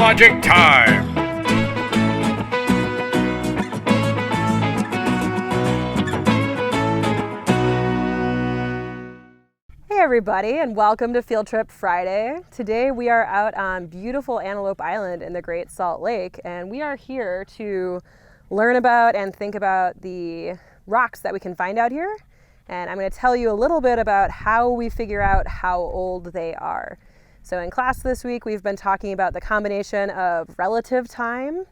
Geologic Time! Hey everybody, and welcome to Field Trip Friday. Today we are out on beautiful Antelope Island in the Great Salt Lake, and we are here to learn about and think about the rocks that we can find out here. And I'm going to tell you a little bit about how we figure out how old they are. So in class this week, we've been talking about the combination of relative time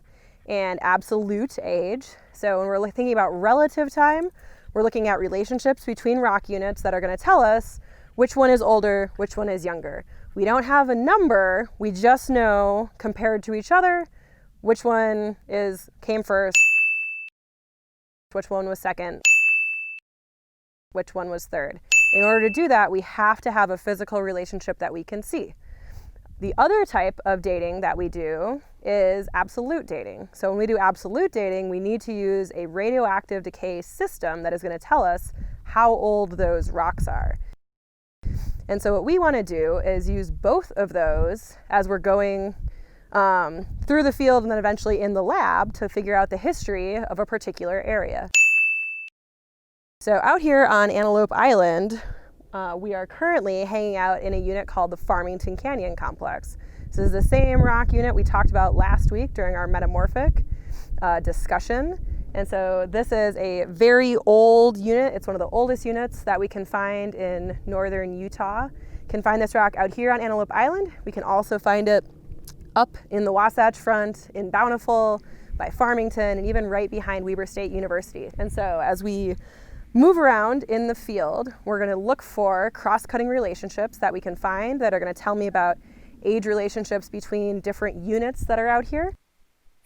and absolute age. So when we're thinking about relative time, we're looking at relationships between rock units that are going to tell us which one is older, which one is younger. We don't have a number, we just know, compared to each other, which one came first, which one was second, which one was third. In order to do that, we have to have a physical relationship that we can see. The other type of dating that we do is absolute dating. So when we do absolute dating, we need to use a radioactive decay system that is going to tell us how old those rocks are. And so what we want to do is use both of those as we're going through the field and then eventually in the lab to figure out the history of a particular area. So out here on Antelope Island, we are currently hanging out in a unit called the Farmington Canyon Complex. So this is the same rock unit we talked about last week during our metamorphic discussion. And so this is a very old unit. It's one of the oldest units that we can find in northern Utah. You can find this rock out here on Antelope Island. We can also find it up in the Wasatch Front, in Bountiful, by Farmington, and even right behind Weber State University. And so as we move around in the field, we're going to look for cross-cutting relationships that we can find that are going to tell me about age relationships between different units that are out here.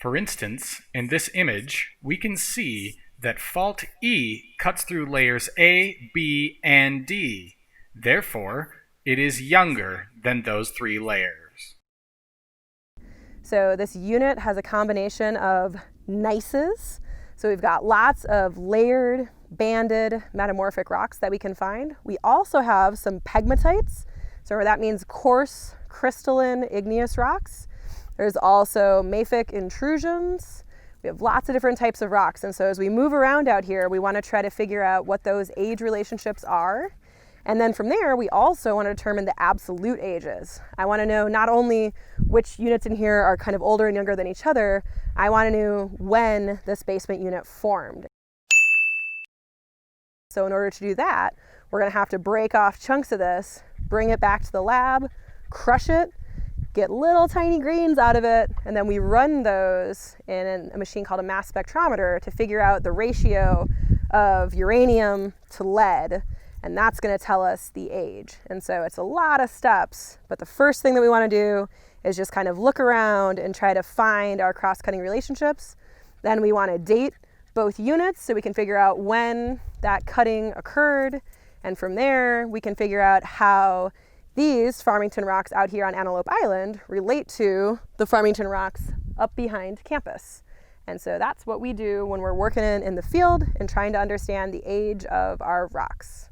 For instance, in this image, we can see that fault E cuts through layers A, B, and D. Therefore, it is younger than those three layers. So this unit has a combination of gneisses. So we've got lots of layered, banded, metamorphic rocks that we can find. We also have some pegmatites. So that means coarse, crystalline, igneous rocks. There's also mafic intrusions. We have lots of different types of rocks. And so as we move around out here, we want to try to figure out what those age relationships are. And then from there, we also want to determine the absolute ages. I want to know not only which units in here are kind of older and younger than each other, I want to know when this basement unit formed. So in order to do that, we're going to have to break off chunks of this, bring it back to the lab, crush it, get little tiny grains out of it, and then we run those in a machine called a mass spectrometer to figure out the ratio of uranium to lead, and that's going to tell us the age. And so it's a lot of steps, but the first thing that we want to do is just kind of look around and try to find our cross-cutting relationships. Then we want to date both units so we can figure out when that cutting occurred, and from there we can figure out how these Farmington rocks out here on Antelope Island relate to the Farmington rocks up behind campus. And so that's what we do when we're working in the field and trying to understand the age of our rocks.